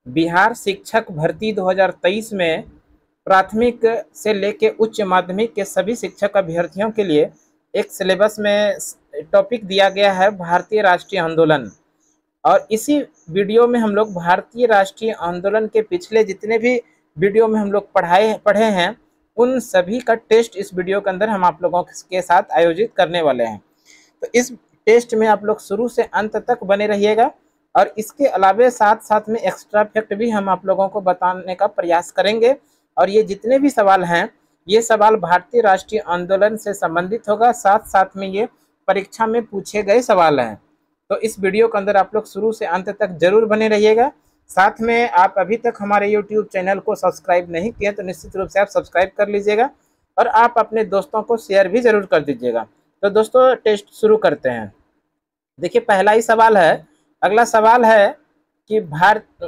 बिहार शिक्षक भर्ती 2023 में प्राथमिक से लेके उच्च माध्यमिक के सभी शिक्षक अभ्यर्थियों के लिए एक सिलेबस में टॉपिक दिया गया है भारतीय राष्ट्रीय आंदोलन। और इसी वीडियो में हम लोग भारतीय राष्ट्रीय आंदोलन के पिछले जितने भी वीडियो में हम लोग पढ़े हैं उन सभी का टेस्ट इस वीडियो के अंदर हम आप लोगों के साथ आयोजित करने वाले हैं। तो इस टेस्ट में आप लोग शुरू से अंत तक बने रहिएगा और इसके अलावे साथ साथ में एक्स्ट्रा फैक्ट भी हम आप लोगों को बताने का प्रयास करेंगे। और ये जितने भी सवाल हैं ये सवाल भारतीय राष्ट्रीय आंदोलन से संबंधित होगा, साथ साथ में ये परीक्षा में पूछे गए सवाल हैं। तो इस वीडियो के अंदर आप लोग शुरू से अंत तक जरूर बने रहिएगा। साथ में आप अभी तक हमारे YouTube चैनल को सब्सक्राइब नहीं किए तो निश्चित रूप से आप सब्सक्राइब कर लीजिएगा और आप अपने दोस्तों को शेयर भी जरूर कर दीजिएगा। तो दोस्तों टेस्ट शुरू करते हैं। देखिए पहला ही सवाल है, अगला सवाल है कि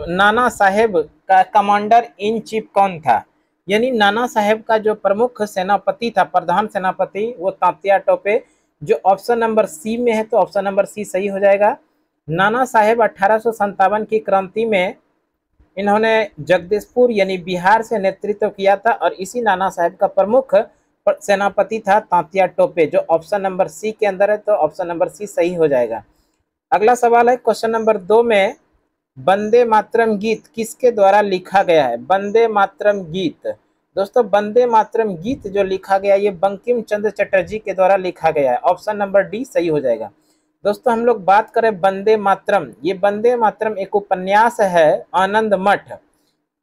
नाना साहेब का कमांडर इन चीफ कौन था। यानी नाना साहेब का जो प्रमुख सेनापति था, प्रधान सेनापति, वो तात्या टोपे, जो ऑप्शन नंबर सी में है, तो ऑप्शन नंबर सी सही हो जाएगा। नाना साहेब 1857 की क्रांति में इन्होंने जगदीशपुर यानी बिहार से नेतृत्व किया था और इसी नाना साहेब का प्रमुख सेनापति था तात्या टोपे, जो ऑप्शन नंबर सी के अंदर है, तो ऑप्शन नंबर सी सही हो जाएगा। अगला सवाल है क्वेश्चन नंबर 2 में, वंदे मातरम गीत किसके द्वारा लिखा गया है। वंदे मातरम गीत, दोस्तों वंदे मातरम गीत जो लिखा गया ये बंकिम चंद्र चटर्जी के द्वारा लिखा गया है, ऑप्शन नंबर डी सही हो जाएगा। दोस्तों हम लोग बात करें वंदे मातरम, ये वंदे मातरम एक उपन्यास है आनंद मठ।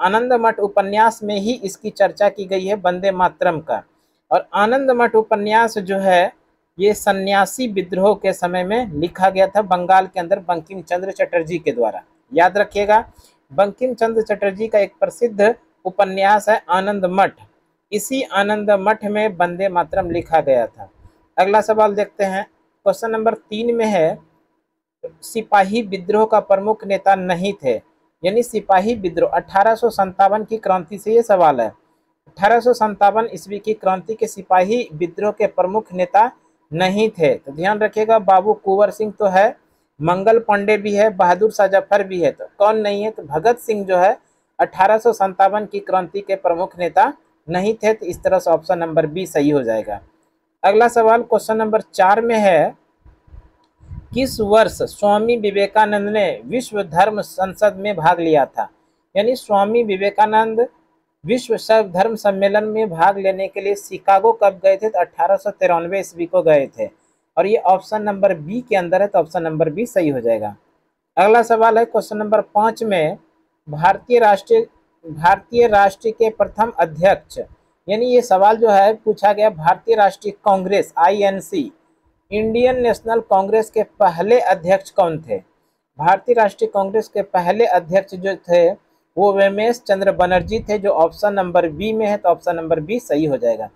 आनंद मठ उपन्यास में ही इसकी चर्चा की गई है वंदे मातरम का। और आनंद मठ उपन्यास जो है ये सन्यासी विद्रोह के समय में लिखा गया था बंगाल के अंदर बंकिम चंद्र चटर्जी के द्वारा। याद रखिएगा बंकिम चंद्र चटर्जी का एक प्रसिद्ध उपन्यास है आनंद मठ, इसी आनंद मठ में वंदे मातरम लिखा गया था। अगला सवाल देखते हैं, क्वेश्चन नंबर 3 में है, सिपाही विद्रोह का प्रमुख नेता नहीं थे। यानी सिपाही विद्रोह 1857 की क्रांति से ये सवाल है। 1857 ईस्वी की क्रांति के सिपाही विद्रोह के प्रमुख नेता नहीं थे, तो ध्यान रखिएगा बाबू कुंवर सिंह तो है, मंगल पांडे भी है, बहादुर शाह जफर भी है, तो कौन नहीं है, तो भगत सिंह जो है 1857 की क्रांति के प्रमुख नेता नहीं थे, तो इस तरह से ऑप्शन नंबर बी सही हो जाएगा। अगला सवाल क्वेश्चन नंबर 4 में है, किस वर्ष स्वामी विवेकानंद ने विश्व धर्म संसद में भाग लिया था। यानी स्वामी विवेकानंद विश्व धर्म सम्मेलन में भाग लेने के लिए शिकागो कब गए थे, तो 1893 ईस्वी को गए थे और ये ऑप्शन नंबर बी के अंदर है, तो ऑप्शन नंबर बी सही हो जाएगा। अगला सवाल है क्वेश्चन नंबर 5 में, भारतीय राष्ट्र के प्रथम अध्यक्ष, यानी ये सवाल जो है पूछा गया भारतीय राष्ट्रीय Congress INC, Indian national Congress के पहले अध्यक्ष कौन थे। भारतीय राष्ट्रीय कांग्रेस के पहले अध्यक्ष जो थे वो वेमेश चंद्र बनर्जी थे, जो ऑप्शन नंबर बी में है, तो ऑप्शन नंबर बी सही हो जाएगा।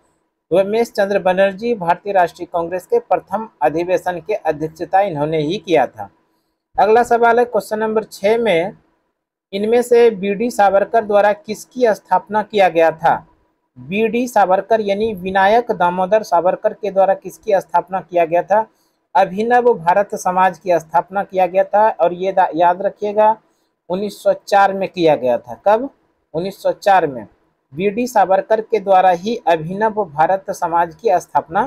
वेमेश चंद्र बनर्जी भारतीय राष्ट्रीय कांग्रेस के प्रथम अधिवेशन के अध्यक्षता इन्होंने ही किया था। अगला सवाल है क्वेश्चन नंबर 6 में, इनमें से BD सावरकर द्वारा किसकी स्थापना किया गया था। BD सावरकर यानी विनायक दामोदर सावरकर के द्वारा किसकी स्थापना किया गया था। अभिनव भारत समाज की स्थापना किया गया था और ये याद रखिएगा 1904 में किया गया था। कब, 1904 में BD सावरकर के द्वारा ही अभिनव भारत समाज की स्थापना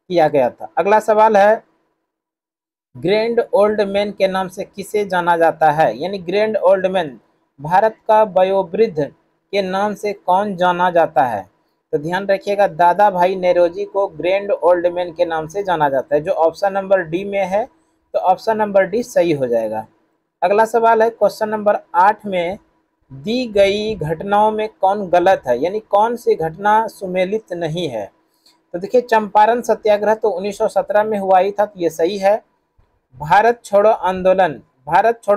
किया गया था। अगला सवाल है, ग्रैंड ओल्ड मैन के नाम से किसे जाना जाता है। यानी ग्रैंड ओल्ड मैन, भारत का वयोवृद्ध के नाम से कौन जाना जाता है, तो ध्यान रखिएगा दादा भाई नेरोजी को ग्रैंड ओल्ड मैन के नाम से जाना जाता है, जो ऑप्शन नंबर डी में है, तो ऑप्शन नंबर डी सही हो जाएगा। अगला सवाल है क्वेश्चन नंबर 8 में, दी गई घटनाओं में कौन गलत है। यानी कौन सी घटना सुमेलित नहीं है, तो देखिए चंपारण सत्याग्रह तो 1917 में हुआ ही था, तो ये सही है। भारत छोड़ो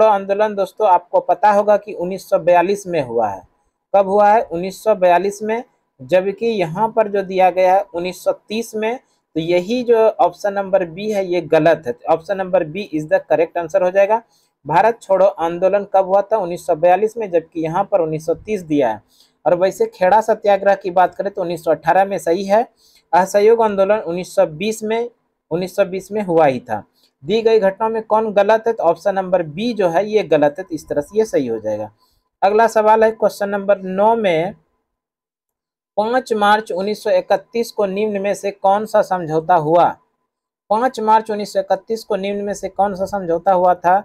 आंदोलन दोस्तों आपको पता होगा कि 1942 में हुआ है। कब हुआ है, 1942 में, जबकि यहाँ पर जो दिया गया है 1930 में, तो यही जो ऑप्शन नंबर बी है ये गलत है, option number B is the correct answer हो जाएगा। भारत छोड़ो आंदोलन कब हुआ था, 1942 में, जबकि यहाँ पर 1930 दिया है। और वैसे खेड़ा सत्याग्रह की बात करें तो 1918 में सही है। असहयोग आंदोलन 1920 में हुआ ही था। दी गई घटनाओं में कौन गलत है, तो ऑप्शन नंबर बी जो है ये गलत है, तो इस तरह से ये सही हो जाएगा। अगला सवाल है क्वेश्चन नंबर 9 में 5 मार्च 1931 को निम्न में से कौन सा समझौता हुआ? 5 मार्च 1931 को निम्न में से कौन सा समझौता हुआ था?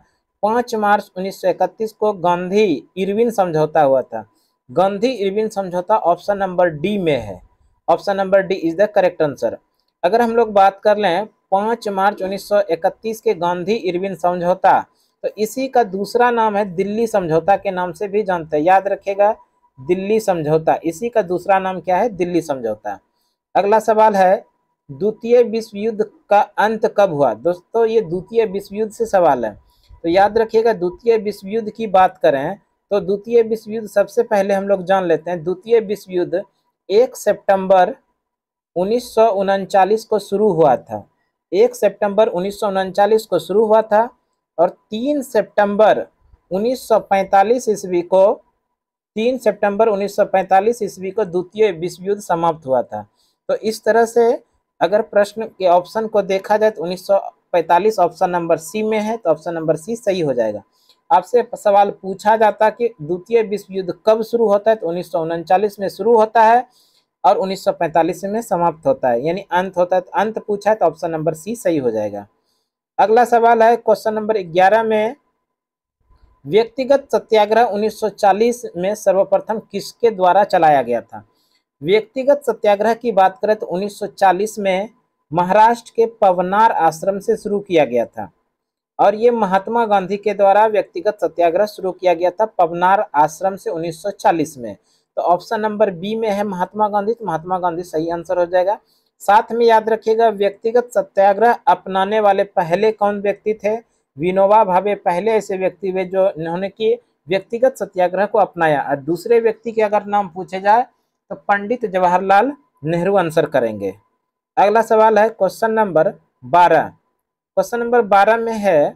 5 मार्च 1931 को गांधी इरविन समझौता हुआ था। गांधी इरविन समझौता ऑप्शन नंबर डी में है। Option number D is the correct answer. अगर हम लोग बात कर लें 5 मार्च 1931 के गांधी इरविन समझौता, तो इसी का दूसरा नाम है दिल्ली समझौता के नाम से भी जानते हैं, याद रखिएगा, दिल्ली समझौता। इसी का दूसरा नाम क्या है? दिल्ली समझौता। अगला सवाल है द्वितीय विश्व युद्ध का अंत कब हुआ? दोस्तों ये द्वितीय विश्व युद्ध से सवाल है, तो याद रखिएगा द्वितीय विश्व युद्ध की बात करें तो द्वितीय विश्व युद्ध सबसे पहले हम लोग जान लेते हैं। द्वितीय विश्व युद्ध 1 सितंबर 1939 को शुरू हुआ था। 1 सितंबर 1939 को शुरू हुआ था और 3 सितंबर 1945 ईस्वी को 3 सितंबर 1945 ईस्वी को द्वितीय विश्व युद्ध समाप्त हुआ था। तो इस तरह से अगर प्रश्न के ऑप्शन को देखा जाए तो 1945 ऑप्शन नंबर सी में है, तो ऑप्शन नंबर सी सही हो जाएगा। आपसे सवाल पूछा जाता कि द्वितीय विश्व युद्ध कब शुरू होता है, तो 1939 में शुरू होता है और 1945 में समाप्त होता है, यानी अंत होता है। तो अंत पूछा है तो ऑप्शन नंबर सी सही हो जाएगा। अगला सवाल है क्वेश्चन नंबर 11 में व्यक्तिगत सत्याग्रह 1940 में सर्वप्रथम किसके द्वारा चलाया गया था? व्यक्तिगत सत्याग्रह की बात करें तो 1940 में महाराष्ट्र के पवनार आश्रम से शुरू किया गया था और ये महात्मा गांधी के द्वारा व्यक्तिगत सत्याग्रह शुरू किया गया था पवनार आश्रम से 1940 में। तो ऑप्शन नंबर बी में है महात्मा गांधी, तो महात्मा गांधी सही आंसर हो जाएगा। साथ में याद रखिएगा व्यक्तिगत सत्याग्रह अपनाने वाले पहले कौन व्यक्ति थे? विनोबा भावे पहले ऐसे व्यक्ति हुए जो इन्होंने की व्यक्तिगत सत्याग्रह को अपनाया। और दूसरे व्यक्ति के अगर नाम पूछे जाए तो पंडित जवाहरलाल नेहरू आंसर करेंगे। अगला सवाल है क्वेश्चन नंबर 12। क्वेश्चन नंबर 12 में है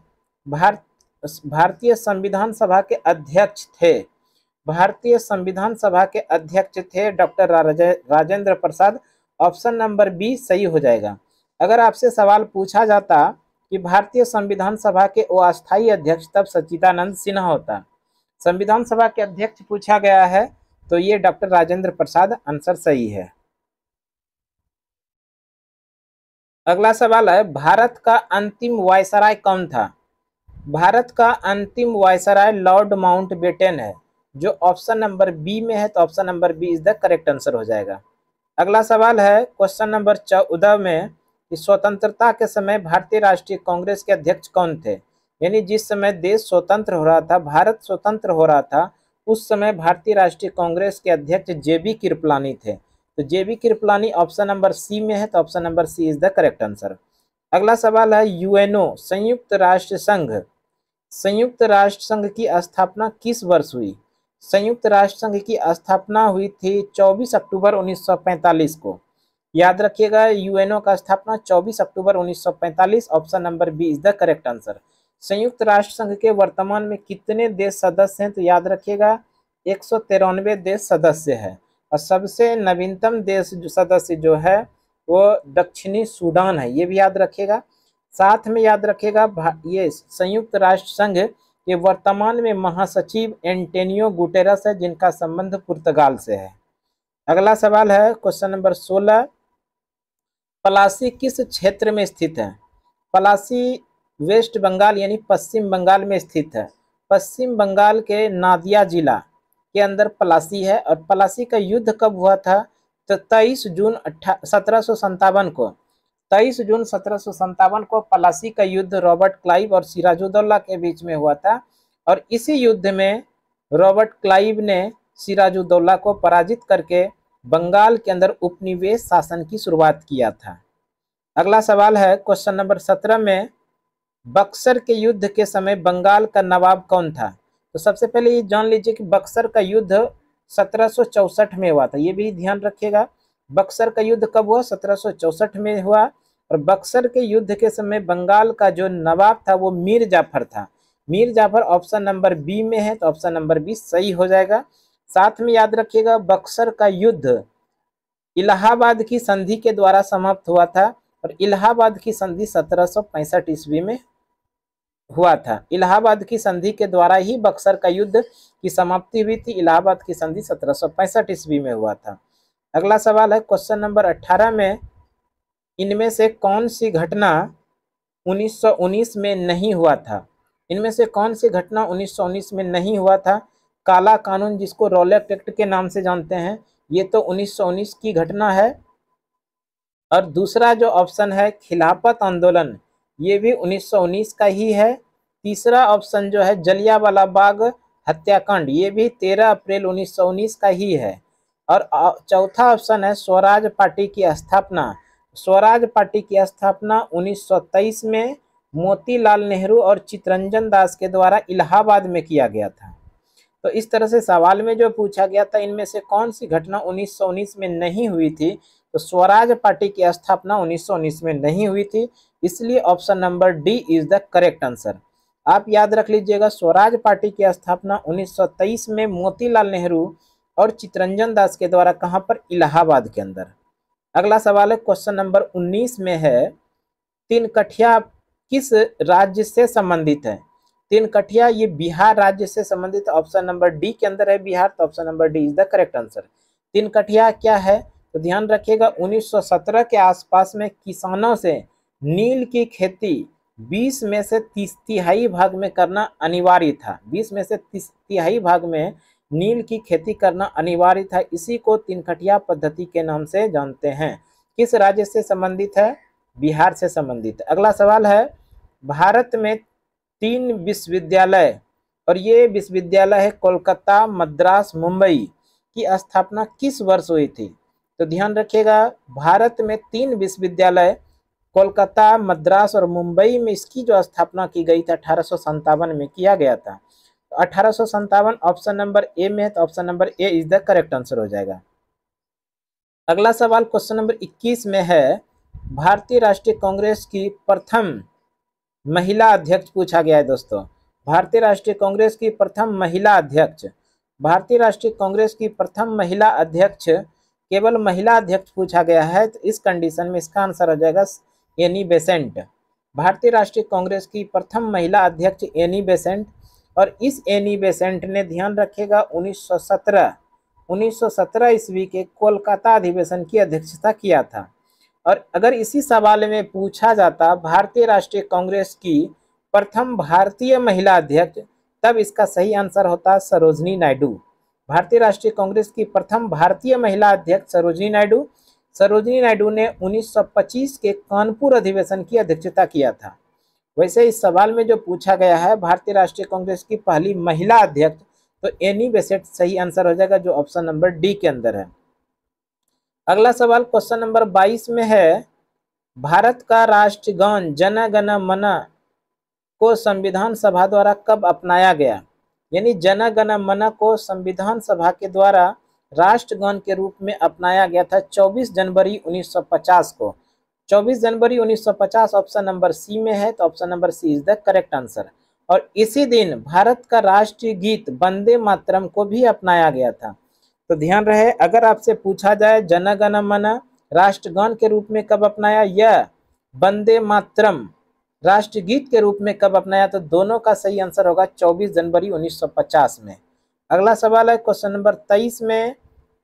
भारतीय संविधान सभा के अध्यक्ष थे। भारतीय संविधान सभा के अध्यक्ष थे doctor Rajendra Prasad. Option number B सही हो जाएगा। अगर आपसे सवाल पूछा जाता कि भारतीय संविधान सभा के अस्थायी अध्यक्ष तब सच्चिदानंद सिन्हा होता। संविधान सभा के अध्यक्ष पूछा गया है तो ये डॉक्टर राजेंद्र प्रसाद आंसर सही है। अगला सवाल है भारत का अंतिम वायसराय कौन था? भारत का अंतिम वायसराय लॉर्ड माउंटबेटन है, जो ऑप्शन नंबर बी में है, तो option number B is the correct answer हो जाएगा। अगला सवाल है क्वेश्चन नंबर 14 में कि स्वतंत्रता के समय भारतीय राष्ट्रीय कांग्रेस के अध्यक्ष कौन थे? यानी जिस समय देश स्वतंत्र हो रहा था, भारत स्वतंत्र हो रहा था, उस समय भारतीय राष्ट्रीय कांग्रेस के अध्यक्ष जेबी कृपलानी थे। तो JB Kripalani option number C में है, तो option number C is the correct answer. अगला सवाल है यूएनओ संयुक्त राष्ट्र संघ, संयुक्त राष्ट्र संघ की स्थापना किस वर्ष हुई? संयुक्त राष्ट्र संघ की स्थापना हुई थी 24 अक्टूबर 1945 को। याद रखिएगा यूएनओ का स्थापना 24 अक्टूबर 1945, option number B is the correct answer. संयुक्त राष्ट्र संघ के वर्तमान में कितने देश सदस्य हैं? तो याद रखिएगा 193 देश सदस्य है और सबसे नवीनतम देश सदस्य जो है वो दक्षिणी सूडान है, ये भी याद रखिएगा। साथ में याद रखिएगा ये संयुक्त राष्ट्र संघ के वर्तमान में महासचिव एंटोनियो गुटेरस है, जिनका संबंध पुर्तगाल से है। अगला सवाल है क्वेश्चन नंबर 16। पलासी किस क्षेत्र में स्थित है? पलासी वेस्ट बंगाल यानी पश्चिम बंगाल में स्थित है। पश्चिम बंगाल के नादिया जिला के अंदर पलासी है। और पलासी का युद्ध कब हुआ था? तो 23 जून 1757 को 23 जून 1757 को पलासी का युद्ध रॉबर्ट क्लाइव और सिराजुद्दौला के बीच में हुआ था और इसी युद्ध में रॉबर्ट क्लाइव ने सिराजुद्दौला को पराजित करके बंगाल के अंदर उपनिवेश शासन की शुरुआत किया था। अगला सवाल है क्वेश्चन नंबर 17 में बक्सर के युद्ध के समय बंगाल का नवाब कौन था? तो सबसे पहले ये जान लीजिए कि बक्सर का युद्ध 1764 में हुआ था, ये भी ध्यान रखिएगा। बक्सर का युद्ध कब हुआ? 1764 में हुआ और बक्सर के युद्ध के समय बंगाल का जो नवाब था वो मीर जाफर था। Mir Jafar option number B में है, तो ऑप्शन नंबर बी सही हो जाएगा। साथ में याद रखिएगा बक्सर का युद्ध इलाहाबाद की संधि के द्वारा समाप्त हुआ था और इलाहाबाद की संधि 1765 ईस्वी में हुआ था। इलाहाबाद की संधि के द्वारा ही बक्सर का युद्ध की समाप्ति हुई थी। इलाहाबाद की संधि 1765 ईस्वी में हुआ था। अगला सवाल है क्वेश्चन नंबर 18 में, इनमें से कौन सी घटना 1919 में नहीं हुआ था? इनमें से कौन सी घटना 1919 में नहीं हुआ था? काला कानून, जिसको रॉलेट एक्ट के नाम से जानते हैं, ये तो 1919 की घटना है। और दूसरा जो ऑप्शन है खिलाफत आंदोलन, ये भी 1919 का ही है। तीसरा ऑप्शन जो है जलियांवाला बाग हत्याकांड, ये भी 13 अप्रैल 1919 का ही है। और चौथा ऑप्शन है स्वराज पार्टी की स्थापना। स्वराज पार्टी की स्थापना 1923 में मोतीलाल नेहरू और चित्तरंजन दास के द्वारा इलाहाबाद में किया गया था। तो इस तरह से सवाल में जो पूछा गया था, इनमें से कौन सी घटना 1919 में नहीं हुई थी, तो स्वराज पार्टी की स्थापना 1919 में नहीं हुई थी, इसलिए option number D is the correct answer. आप याद रख लीजिएगा, स्वराज पार्टी की स्थापना 1923 में मोतीलाल नेहरू और चित्तरंजन दास के द्वारा कहां पर? इलाहाबाद के अंदर। अगला सवाल है क्वेश्चन नंबर 19 में है, तिनकठिया किस राज्य से संबंधित है? तिनकठिया ये बिहार राज्य से संबंधित, ऑप्शन नंबर डी के अंदर है बिहार, तो option number D is the correct answer. Tinkathia क्या है? तो ध्यान रखिएगा, 1917 के आसपास में किसानों से नील की खेती 20 में से 30 तिहाई भाग में करना अनिवार्य था। 20 में से 30 तिहाई भाग में नील की खेती करना अनिवार्य था। इसी को तिनकठिया पद्धति के नाम से जानते हैं। किस राज्य से संबंधित है? बिहार से संबंधित। अगला सवाल है, भारत में 3 विश्वविद्यालय, और ये विश्वविद्यालय है कोलकाता, मद्रास, मुंबई, की स्थापना किस वर्ष हुई थी? तो ध्यान रखिएगा, भारत में 3 विश्वविद्यालय कोलकाता, मद्रास और मुंबई में इसकी जो स्थापना की गई थी 1857 में किया गया था। तो 1857 ऑप्शन नंबर ए में है, तो option number A is the correct answer हो जाएगा। अगला सवाल क्वेश्चन नंबर 21 में है, भारतीय राष्ट्रीय कांग्रेस की प्रथम महिला अध्यक्ष पूछा गया है दोस्तों। भारतीय राष्ट्रीय कांग्रेस की प्रथम महिला अध्यक्ष, भारतीय राष्ट्रीय कांग्रेस की प्रथम महिला अध्यक्ष, केवल महिला अध्यक्ष पूछा गया है, तो इस कंडीशन में इसका आंसर हो जाएगा एनी बेसेंट। भारतीय राष्ट्रीय कांग्रेस की प्रथम महिला अध्यक्ष एनी बेसेंट। और इस एनी बेसेंट ने, ध्यान रखिएगा, 1917 ईस्वी के कोलकाता अधिवेशन की अध्यक्षता किया था। और अगर इसी सवाल में पूछा जाता भारतीय राष्ट्रीय कांग्रेस की प्रथम भारतीय महिला अध्यक्ष, तब इसका सही आंसर होता सरोजिनी नायडू। भारतीय राष्ट्रीय कांग्रेस की प्रथम भारतीय महिला अध्यक्ष सरोजिनी नायडू। सरोजिनी नायडू ने 1925 के कानपुर अधिवेशन की अध्यक्षता किया था। वैसे इस सवाल में जो पूछा गया है भारतीय राष्ट्रीय कांग्रेस की पहली महिला अध्यक्ष, तो एनी बेसेंट सही आंसर हो जाएगा, जो ऑप्शन नंबर डी के अंदर है। अगला सवाल क्वेश्चन नंबर 22 में है, भारत का राष्ट्रगान जन गण मन को संविधान सभा द्वारा कब अपनाया गया? यानी जन गण मन को संविधान सभा के द्वारा राष्ट्रगान के रूप में अपनाया गया था 24 जनवरी 1950 को। 24 जनवरी 1950 ऑप्शन नंबर सी में है, तो option number C is the correct answer. और इसी दिन भारत का राष्ट्रीय गीत वंदे मातरम को भी अपनाया गया था। तो ध्यान रहे, अगर आपसे पूछा जाए जन गण मन राष्ट्रगान के रूप में कब अपनाया या वंदे मातरम राष्ट्रगीत के रूप में कब अपनाया, तो दोनों का सही आंसर होगा 24 जनवरी 1950 में। अगला सवाल है क्वेश्चन नंबर 23 में,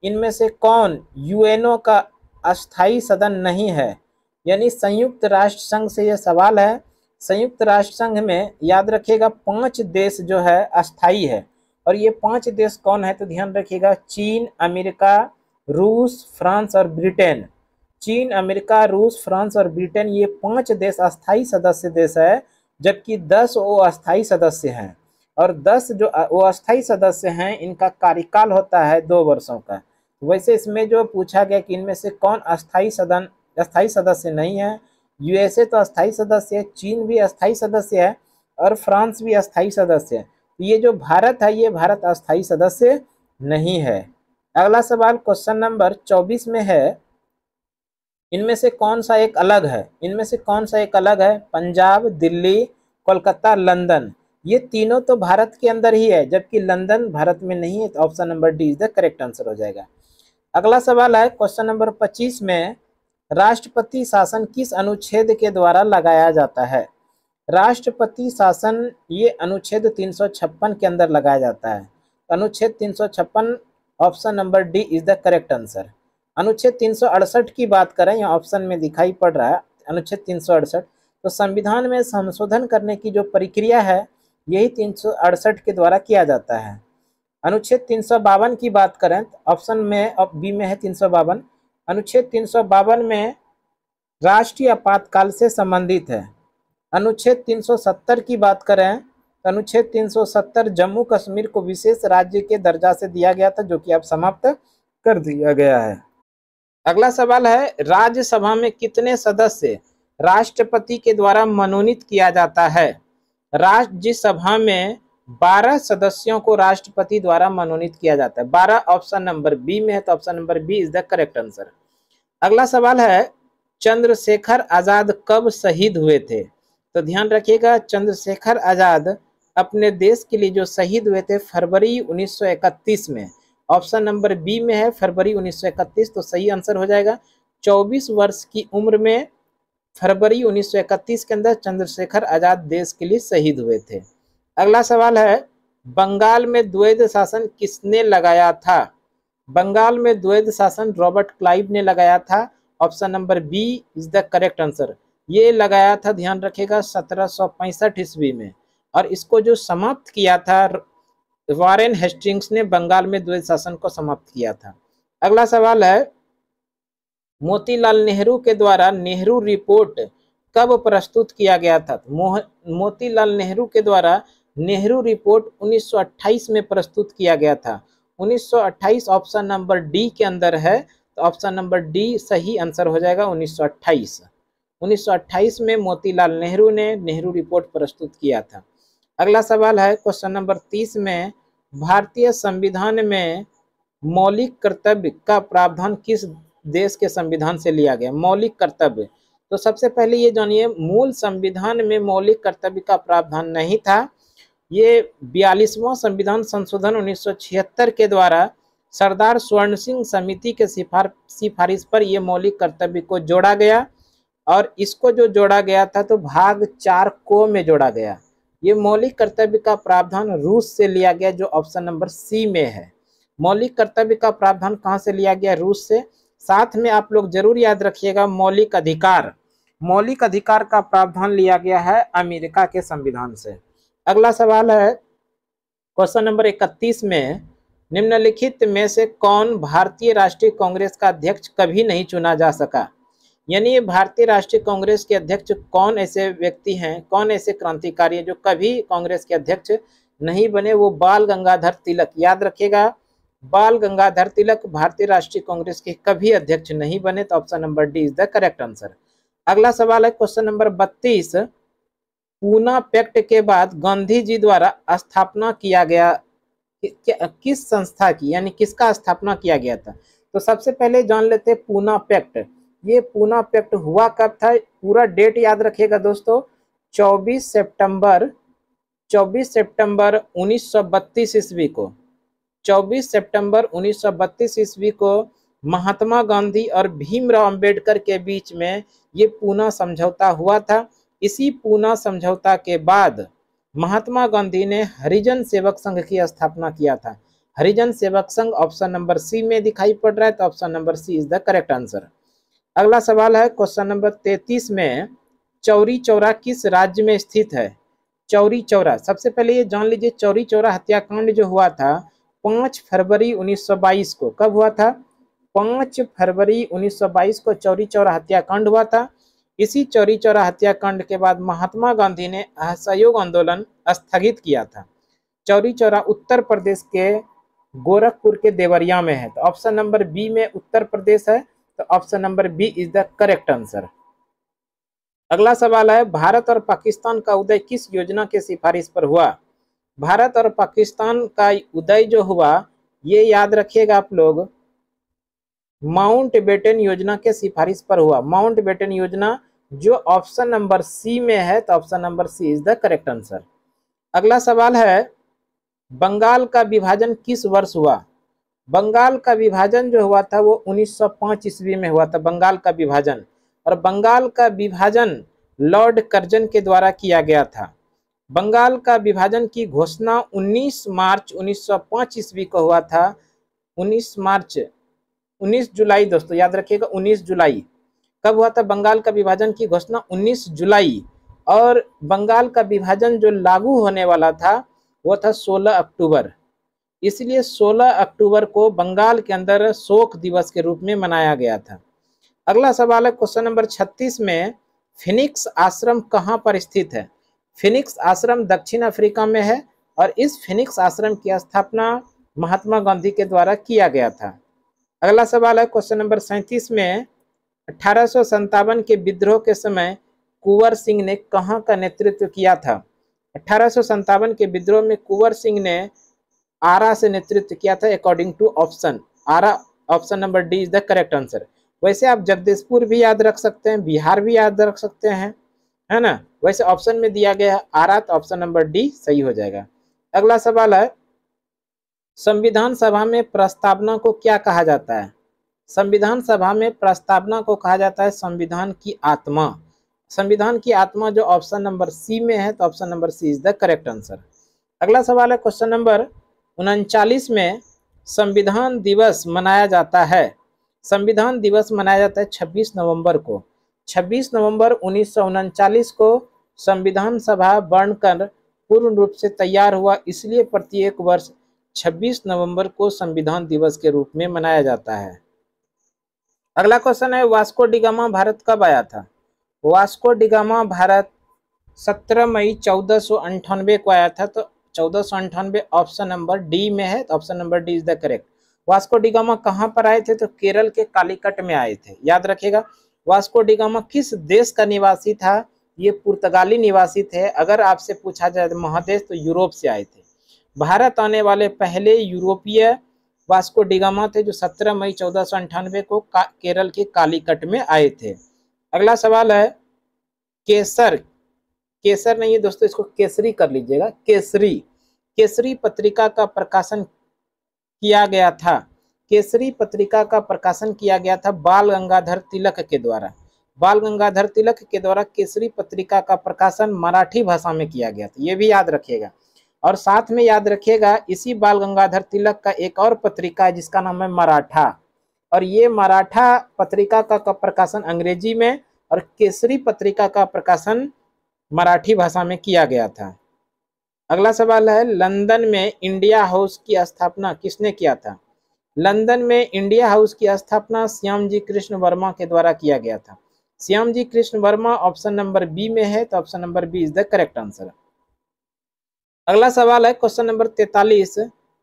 इनमें से कौन यूएनओ का अस्थायी सदन नहीं है? यानी संयुक्त राष्ट्र संघ से यह सवाल है। संयुक्त राष्ट्र संघ में याद रखिएगा 5 देश जो है अस्थायी है, और ये 5 देश कौन है? तो ध्यान रखिएगा, चीन, अमेरिका, रूस, फ्रांस और ब्रिटेन। चीन, अमेरिका, रूस, फ्रांस और ब्रिटेन, ये 5 देश अस्थायी सदस्य देश है, जबकि 10 वो अस्थायी सदस्य हैं। और 10 जो वो अस्थायी सदस्य हैं, इनका कार्यकाल होता है 2 वर्षों का। वैसे इसमें जो पूछा गया कि इनमें से कौन अस्थायी सदस्य नहीं है, यूएसए तो अस्थायी सदस्य है, चीन भी अस्थायी सदस्य है और फ्रांस भी अस्थायी सदस्य है। ये जो भारत है, ये भारत अस्थायी सदस्य नहीं है। अगला सवाल क्वेश्चन नंबर 24 में है, इनमें से कौन सा एक अलग है? इनमें से कौन सा एक अलग है? पंजाब, दिल्ली, कोलकाता, लंदन, ये तीनों तो भारत के अंदर ही है, जबकि लंदन भारत में नहीं है, तो option number D is the correct answer हो जाएगा। अगला सवाल है क्वेश्चन नंबर 25 में, राष्ट्रपति शासन किस अनुच्छेद के द्वारा लगाया जाता है? राष्ट्रपति शासन ये अनुच्छेद 356 के अंदर लगाया जाता है। अनुच्छेद 356 option number D is the correct answer. अनुच्छेद 368 की बात करें, यहाँ ऑप्शन में दिखाई पड़ रहा है अनुच्छेद 368, तो संविधान में संशोधन करने की जो प्रक्रिया है यही 368 के द्वारा किया जाता है। अनुच्छेद 352 की बात करें तो ऑप्शन में अब बी में है 352। अनुच्छेद 352 में राष्ट्रीय आपातकाल से संबंधित है। अनुच्छेद 370 की बात करें तो अनुच्छेद 370 जम्मू कश्मीर को विशेष राज्य के दर्जा से दिया गया था, जो कि अब समाप्त कर दिया गया है। अगला सवाल है, राज्यसभा में कितने सदस्य राष्ट्रपति के द्वारा मनोनीत किया जाता है? राज्यसभा में 12 सदस्यों को राष्ट्रपति द्वारा मनोनीत किया जाता है। 12 ऑप्शन नंबर बी में है, तो option number B is the correct answer. अगला सवाल है, चंद्रशेखर आजाद कब शहीद हुए थे? तो ध्यान रखिएगा, चंद्रशेखर आजाद अपने देश के लिए जो शहीद हुए थे फरवरी 1931 में। ऑप्शन नंबर बी में है फरवरी 1931, तो सही आंसर हो जाएगा। 24 वर्ष की उम्र में फरवरी 1931 के अंदर चंद्रशेखर आजाद देश के लिए शहीद हुए थे। अगला सवाल है, बंगाल में द्वैध शासन किसने लगाया था? बंगाल में द्वैध शासन रॉबर्ट क्लाइव ने लगाया था। Option number B is the correct answer. ये लगाया था, ध्यान रखिएगा, 1765 ईस्वी में, और इसको जो समाप्त किया था वॉरेन हेस्टिंग्स ने बंगाल में द्वैध शासन को समाप्त किया था। अगला सवाल है, मोतीलाल नेहरू के द्वारा नेहरू रिपोर्ट कब प्रस्तुत किया गया था? मोतीलाल नेहरू के द्वारा नेहरू रिपोर्ट 1928 में प्रस्तुत किया गया था। 1928 ऑप्शन नंबर डी के अंदर है, तो ऑप्शन नंबर डी सही आंसर हो जाएगा। 1928 में मोतीलाल नेहरू ने नेहरू रिपोर्ट प्रस्तुत किया था। अगला सवाल है, क्वेश्चन नंबर 30 में, भारतीय संविधान में मौलिक कर्तव्य का प्रावधान किस देश के संविधान से लिया गया? मौलिक कर्तव्य, तो सबसे पहले ये जानिए, मूल संविधान में मौलिक कर्तव्य का प्रावधान नहीं था। ये 42वां संविधान संशोधन 1976 के द्वारा सरदार स्वर्ण सिंह समिति के सिफारिश पर यह मौलिक कर्तव्य को जोड़ा गया, और इसको जो जोड़ा गया था तो भाग 4 को में जोड़ा गया। ये मौलिक कर्तव्य का प्रावधान रूस से लिया गया, जो ऑप्शन नंबर सी में है। मौलिक कर्तव्य का प्रावधान कहाँ से लिया गया? रूस से। साथ में आप लोग जरूर याद रखिएगा, मौलिक अधिकार का प्रावधान लिया गया है अमेरिका के संविधान से। अगला सवाल है, क्वेश्चन नंबर 31 में, निम्नलिखित में से कौन भारतीय राष्ट्रीय कांग्रेस का अध्यक्ष कभी नहीं चुना जा सका? यानी भारतीय राष्ट्रीय कांग्रेस के अध्यक्ष कौन ऐसे व्यक्ति हैं, कौन ऐसे क्रांतिकारी हैं जो कभी कांग्रेस के अध्यक्ष नहीं बने? वो बाल गंगाधर तिलक। याद रखिएगा, बाल गंगाधर तिलक भारतीय राष्ट्रीय कांग्रेस के कभी अध्यक्ष नहीं बने, तो option number D is the correct answer. अगला सवाल है, क्वेश्चन नंबर 32, पूना पैक्ट के बाद गांधी जी द्वारा स्थापना किया गया किस संस्था की, यानी किसका स्थापना किया गया था? तो सबसे पहले जान लेते हैं पूना पैक्ट। ये पूना पैक्ट हुआ कब था? पूरा डेट याद रखिएगा दोस्तों, 24 सितंबर 1932 ईस्वी को। 24 सितंबर 1932 ईस्वी को महात्मा गांधी और भीमराव अंबेडकर के बीच में ये पूना समझौता हुआ था। इसी पूना समझौता के बाद महात्मा गांधी ने हरिजन सेवक संघ की स्थापना किया था। Harijan Sevak Sangh option number C में दिखाई पड़ रहा है, तो option number C is the correct answer. अगला सवाल है, क्वेश्चन नंबर 33 में, चौरी चौरा किस राज्य में स्थित है? चौरी चौरा, सबसे पहले ये जान लीजिए, चौरी चौरा हत्याकांड जो हुआ था 5 फरवरी 1922 को। कब हुआ था? 5 फरवरी 1922 को चौरी चौरा हत्याकांड हुआ था। इसी चौरी चौरा हत्याकांड के बाद महात्मा गांधी ने असहयोग आंदोलन स्थगित किया था। चौरी चौरा उत्तर प्रदेश के गोरखपुर के देवरिया में है, तो ऑप्शन नंबर बी में उत्तर प्रदेश है, तो option number B is the correct answer. अगला सवाल है, भारत और पाकिस्तान का उदय किस योजना के सिफारिश पर हुआ? भारत और पाकिस्तान का उदय जो हुआ, ये याद रखिएगा आप लोग, माउंटबेटन योजना के सिफारिश पर हुआ। माउंटबेटन योजना जो ऑप्शन नंबर सी में है, तो option number C is the correct answer. अगला सवाल है, बंगाल का विभाजन किस वर्ष हुआ? बंगाल का विभाजन जो हुआ था वो 1905 ईस्वी में हुआ था, बंगाल का विभाजन। और बंगाल का विभाजन लॉर्ड कर्जन के द्वारा किया गया था। बंगाल का विभाजन की घोषणा 19 मार्च 1905 ईस्वी को हुआ था। 19 जुलाई दोस्तों याद रखिएगा, 19 जुलाई कब हुआ था बंगाल का विभाजन की घोषणा? 19 जुलाई। और बंगाल का विभाजन जो लागू होने वाला था वो था 16 अक्टूबर। इसलिए 16 अक्टूबर को बंगाल के अंदर शोक दिवस के रूप में मनाया गया था। अगला सवाल है क्वेश्चन नंबर 36 में, फिनिक्स आश्रम कहाँ पर स्थित है? फिनिक्स आश्रम दक्षिण अफ्रीका में है और इस फिनिक्स आश्रम की स्थापना महात्मा गांधी के द्वारा किया गया था। अगला सवाल है क्वेश्चन नंबर 37 में, 1857 के विद्रोह के समय कुंवर सिंह ने कहाँ का नेतृत्व किया था? 1857 के विद्रोह में कुंवर सिंह ने आरा से नेतृत्व किया था according to option Arrah. Option number D is the correct answer. वैसे आप जगदीशपुर भी याद रख सकते हैं, बिहार भी याद रख सकते हैं, है ना। वैसे ऑप्शन में दिया गया है आरा, तो ऑप्शन नंबर डी सही हो जाएगा। अगला सवाल है, संविधान सभा में प्रस्तावना को क्या कहा जाता है? संविधान सभा में प्रस्तावना को कहा जाता है संविधान की आत्मा। संविधान की आत्मा जो ऑप्शन नंबर सी में है, तो option number C is the correct answer. अगला सवाल है क्वेश्चन नंबर 39 में, संविधान दिवस मनाया जाता है। संविधान दिवस मनाया जाता है 26 नवंबर को। 26 नवंबर 1939 को संविधान सभा बनकर पूर्ण रूप से तैयार हुआ, इसलिए प्रत्येक वर्ष 26 नवंबर को संविधान दिवस के रूप में मनाया जाता है। अगला क्वेश्चन है, वास्को डी गामा भारत कब आया था? वास्को डी गामा भारत 17 मई 1498 को आया था, तो 1498 ऑप्शन नंबर डी में है, तो option number D is the correct. Vasco D gamma कहाँ पर आए थे? तो केरल के कालीकट में आए थे। याद रखिएगा, वास्को डी गामा किस देश का निवासी था? ये पुर्तगाली निवासी थे। अगर आपसे पूछा जाए महादेश, तो यूरोप से आए थे। भारत आने वाले पहले यूरोपीय वास्को डी गामा थे, जो 17 मई 1498 को केरल के कालीकट में आए थे। अगला सवाल है, केसर, केसर नहीं है दोस्तों, इसको केसरी कर लीजिएगा, केसरी, केसरी पत्रिका का प्रकाशन किया गया था। केसरी पत्रिका का प्रकाशन किया गया था बाल गंगाधर तिलक के द्वारा। बाल गंगाधर तिलक के द्वारा केसरी पत्रिका का प्रकाशन मराठी भाषा में किया गया था, ये भी याद रखिएगा। और साथ में याद रखिएगा, इसी बाल गंगाधर तिलक का एक और पत्रिका है जिसका नाम है मराठा, और ये मराठा पत्रिका का प्रकाशन अंग्रेजी में और केसरी पत्रिका का प्रकाशन मराठी भाषा में किया गया था। अगला सवाल है, लंदन में इंडिया हाउस की स्थापना किसने किया था? लंदन में इंडिया हाउस की स्थापना श्यामजी कृष्ण वर्मा के द्वारा किया गया था। Shyamji Krishna Varma option number B में है, तो option number B is the correct answer. अगला सवाल है क्वेश्चन नंबर 43,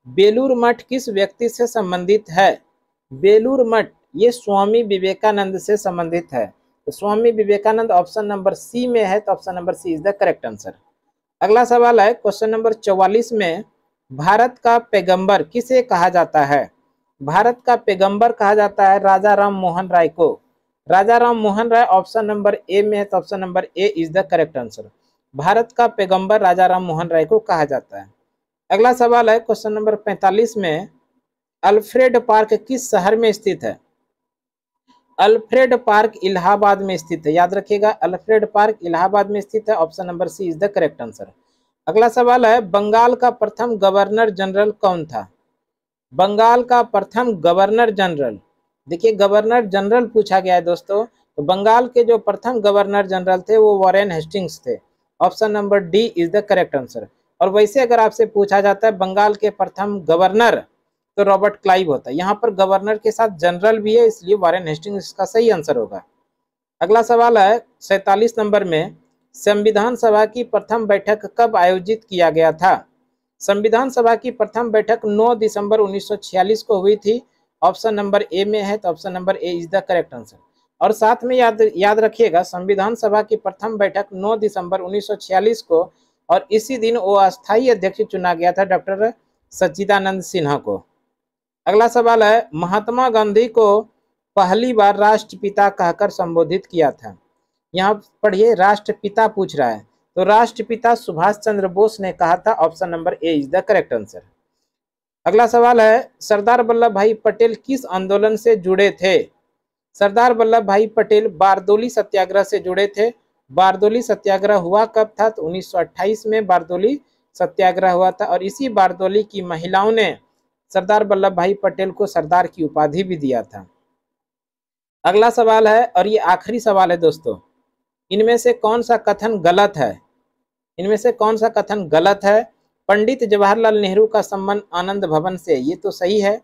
बेलूर मठ किस व्यक्ति से संबंधित है? बेलूर मठ ये स्वामी विवेकानंद से संबंधित है, तो Swami Vivekananda option number C में है, तो option number C is the correct answer. अगला सवाल है क्वेश्चन नंबर 44 में, भारत का पैगंबर किसे कहा जाता है? भारत का पैगंबर कहा जाता है राजा राम मोहन राय को। राजा Ram Mohan Roy option number A में है, तो option number A is the correct answer. Bharat का पैगंबर राजा राम मोहन राय को कहा जाता है। अगला सवाल है क्वेश्चन नंबर 45 में, अल्फ्रेड पार्क किस शहर में स्थित है? अल्फ्रेड पार्क इलाहाबाद में स्थित है। याद रखिएगा, अल्फ्रेड पार्क इलाहाबाद में स्थित है, option number C is the correct answer. अगला सवाल है, बंगाल का प्रथम गवर्नर जनरल कौन था? बंगाल का प्रथम गवर्नर जनरल, देखिए गवर्नर जनरल पूछा गया है दोस्तों, तो बंगाल के जो प्रथम गवर्नर जनरल थे वो वॉरेन हेस्टिंग्स थे, option number D is the correct answer. और वैसे अगर आपसे पूछा जाता है बंगाल के प्रथम गवर्नर, तो रॉबर्ट क्लाइव होता है। यहाँ पर गवर्नर के साथ जनरल भी है, इसलिए वॉरेन हेस्टिंग्स इसका सही आंसर होगा। अगला सवाल है 47 नंबर में, संविधान सभा की प्रथम बैठक कब आयोजित किया गया था? संविधान सभा की प्रथम बैठक 9 दिसंबर 1946 को हुई थी, ऑप्शन नंबर ए में है, तो option number A is the correct answer. और साथ में याद रखिएगा, संविधान सभा की प्रथम बैठक 9 दिसंबर 1946 को, और इसी दिन वो अस्थायी अध्यक्ष चुना गया था डॉक्टर सच्चिदानंद सिन्हा को। अगला सवाल है, महात्मा गांधी को पहली बार राष्ट्रपिता कहकर संबोधित किया था। यहाँ पढ़िए, राष्ट्रपिता पूछ रहा है, तो राष्ट्रपिता सुभाष चंद्र बोस ने कहा था, option number A is the correct answer. अगला सवाल है, सरदार वल्लभ भाई पटेल किस आंदोलन से जुड़े थे? सरदार वल्लभ भाई पटेल बारदोली सत्याग्रह से जुड़े थे। बारदोली सत्याग्रह हुआ कब था? तो 1928 में बारदोली सत्याग्रह हुआ था और इसी बारदोली की महिलाओं ने सरदार वल्लभ भाई पटेल को सरदार की उपाधि भी दिया था। अगला सवाल है और ये आखिरी सवाल है दोस्तों, इनमें से कौन सा कथन गलत है? इनमें से कौन सा कथन गलत है? पंडित जवाहरलाल नेहरू का संबंध आनंद भवन से, ये तो सही है।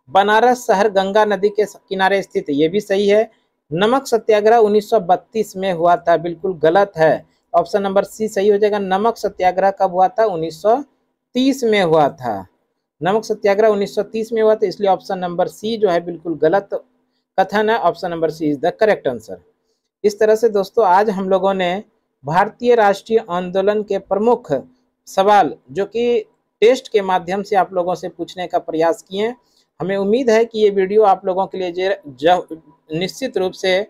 बनारस शहर गंगा नदी के किनारे स्थित, ये भी सही है। नमक सत्याग्रह 1932 में हुआ था, बिल्कुल गलत है। ऑप्शन नंबर सी सही हो जाएगा। नमक सत्याग्रह कब हुआ था? 1930 में हुआ था। नमक सत्याग्रह 1930 में हुआ था, इसलिए ऑप्शन नंबर सी जो है बिल्कुल गलत कथन है। Option number C is the correct answer. इस तरह से दोस्तों आज हम लोगों ने भारतीय राष्ट्रीय आंदोलन के प्रमुख सवाल जो कि टेस्ट के माध्यम से आप लोगों से पूछने का प्रयास किए। हमें उम्मीद है कि ये वीडियो आप लोगों के लिए निश्चित रूप से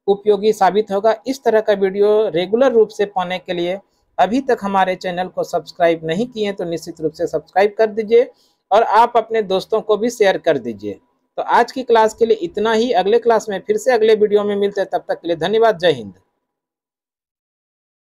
उपयोगी साबित होगा। इस तरह का वीडियो रेगुलर रूप से पाने के लिए अभी तक हमारे चैनल को सब्सक्राइब नहीं किए तो निश्चित रूप से सब्सक्राइब कर दीजिए और आप अपने दोस्तों को भी शेयर कर दीजिए। तो आज की क्लास के लिए इतना ही। अगले क्लास में फिर से अगले वीडियो में मिलते हैं, तब तक के लिए धन्यवाद। जय हिंद।